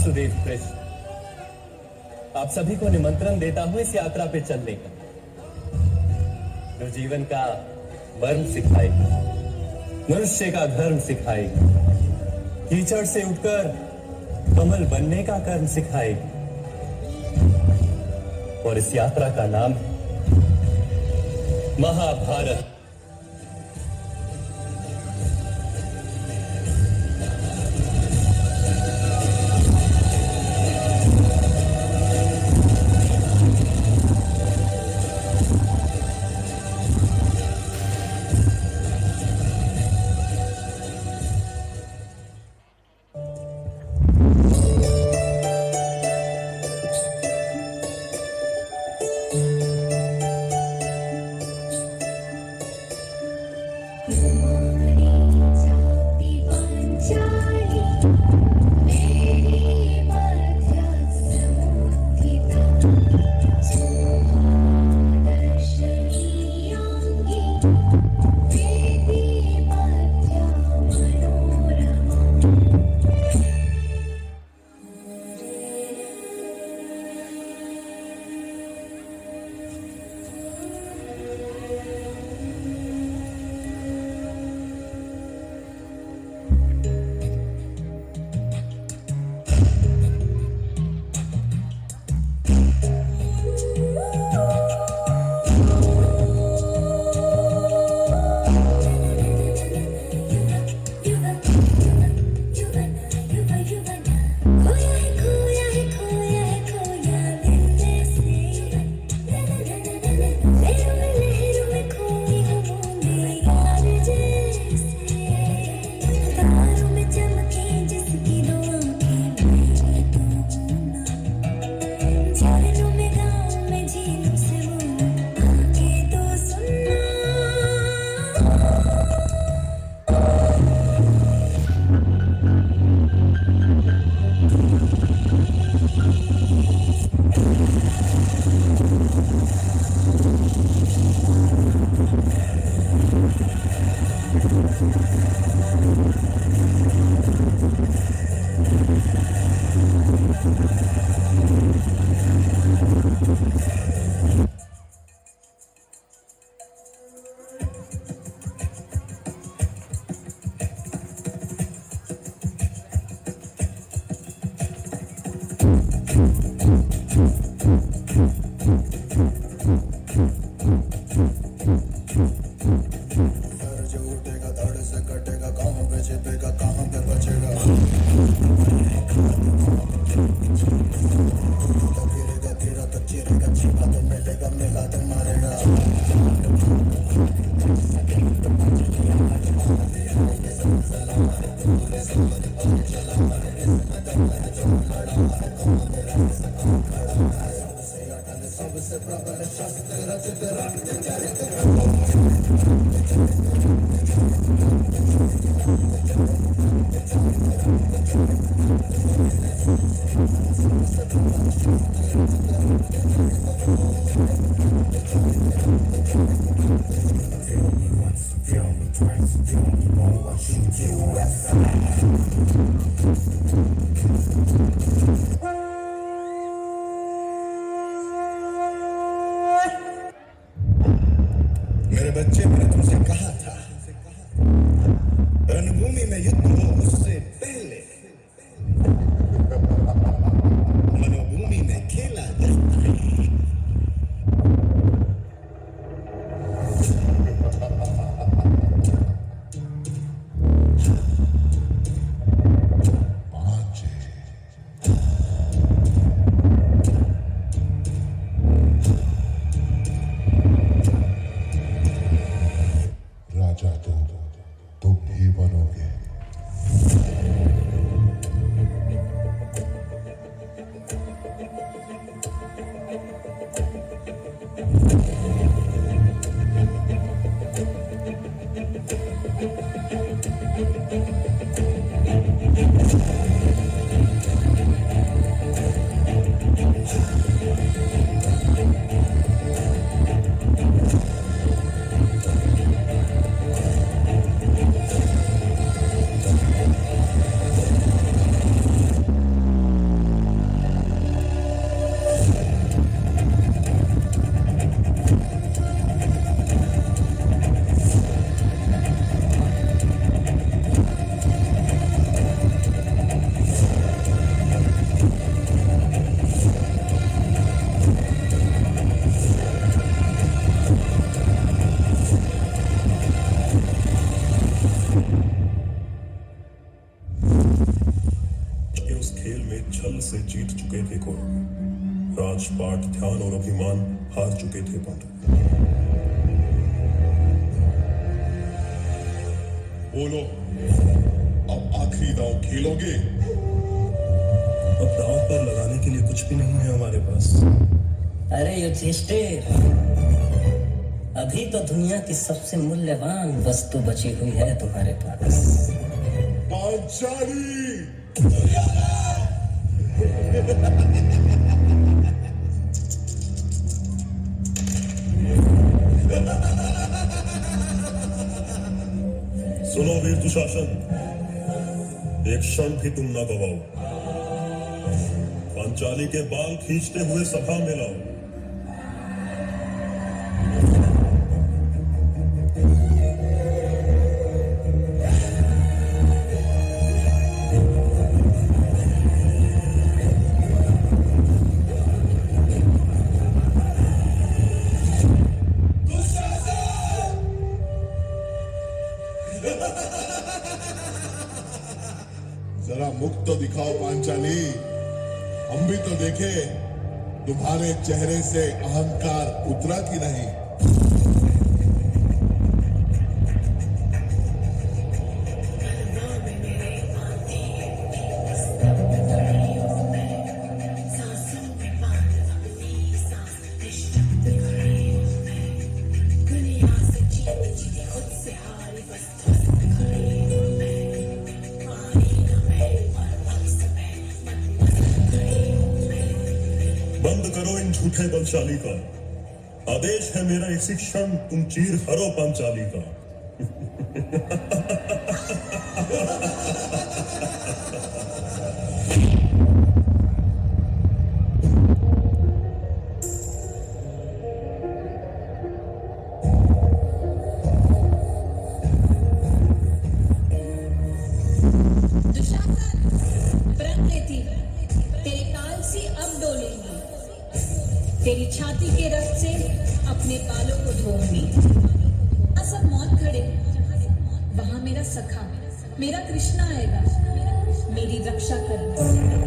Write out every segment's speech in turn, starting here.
वासुदेव कृष्ण आप सभी को निमंत्रण देता हूं इस यात्रा पे चलने का, जो जीवन का मर्म सिखाएगी, मनुष्य का धर्म सिखाएगी, कीचड़ से उठकर कमल बनने का कर्म सिखाएगी। और इस यात्रा का नाम है महाभारत। मेरे बच्चे, मैंने तुमसे कहा था रणभूमि में युद्ध हो उससे पहले मनोभूमि में खेला जाता है। राजा तुम ही बनोगे। राजपाट ध्यान और अभिमान हार चुके थे पांडु। बोलो, अब आखिरी दांव खेलोगे? अब दांव पर लगाने के लिए कुछ भी नहीं है हमारे पास। अरे युधिष्ठिर, अभी तो दुनिया की सबसे मूल्यवान वस्तु बची हुई है तुम्हारे पास। पांचाली! सुनो वीर दुशासन, एक क्षण भी तुम ना गवाओ। पांचाली के बाल खींचते हुए सभा में लाओ। जरा मुख तो दिखाओ पांचाली, हम भी तो देखे तुम्हारे चेहरे से अहंकार उतरा कि नहीं। बंद करो इन झूठे बलशाली का। आदेश है मेरा इसी क्षण तुम चीर हरो पांचाली का। दुशासन, प्रण लेती, तेरे काल से अब डोलेंगी, तेरी छाती के रक्त से अपने बालों को धोऊंगी। सब मौत खड़े, वहां मेरा सखा, मेरा कृष्णा आएगा, मेरी रक्षा करना।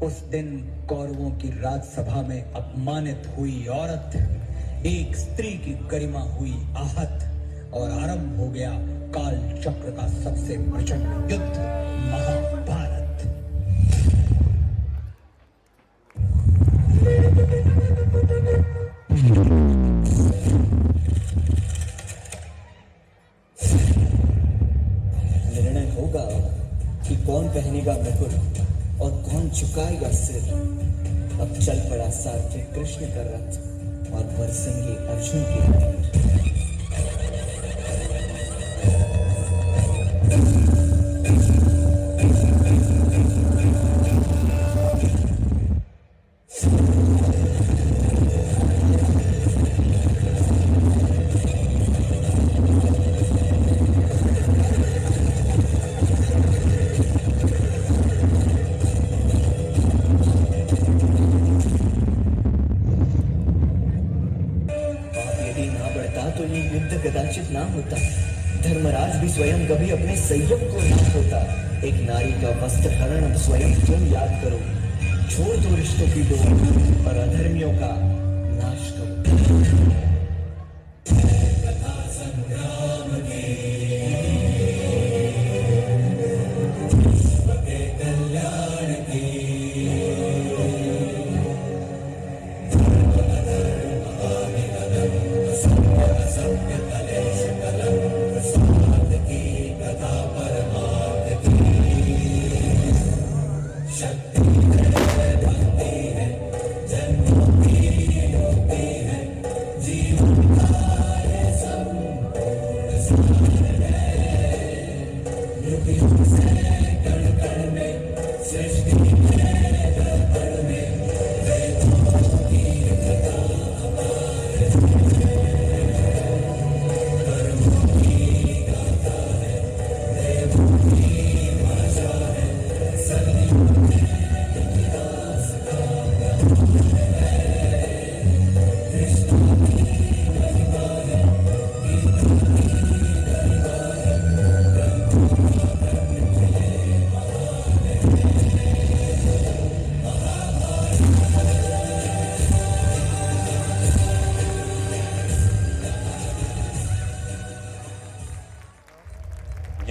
उस दिन कौरवों की राजसभा में अपमानित हुई औरत, एक स्त्री की गरिमा हुई आहत, और आरंभ हो गया काल चक्र का सबसे प्रचंड युद्ध, महाभारत। निर्णय होगा कि कौन पहनेगा मुकुट और कौन झुकाएगा सिर। अब चल पड़ा सारथी कृष्ण का रथ और बरसेंगे अर्जुन की तीर। तो ये युद्ध कदाचित ना होता। धर्मराज भी स्वयं कभी अपने संयम को ना होता। एक नारी का वस्त्र हरण अब स्वयं तुम याद करो। छोड़ दो रिश्तों की डोर और अधर्मियों का नाश करो।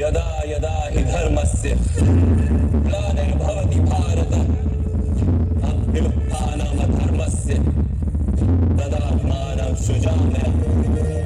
यदा यदा हि धर्मस्य ग्लानिर्भवति भारत अभ्युत्थानमधर्मस्य तदात्मानं सृजाम्यहम्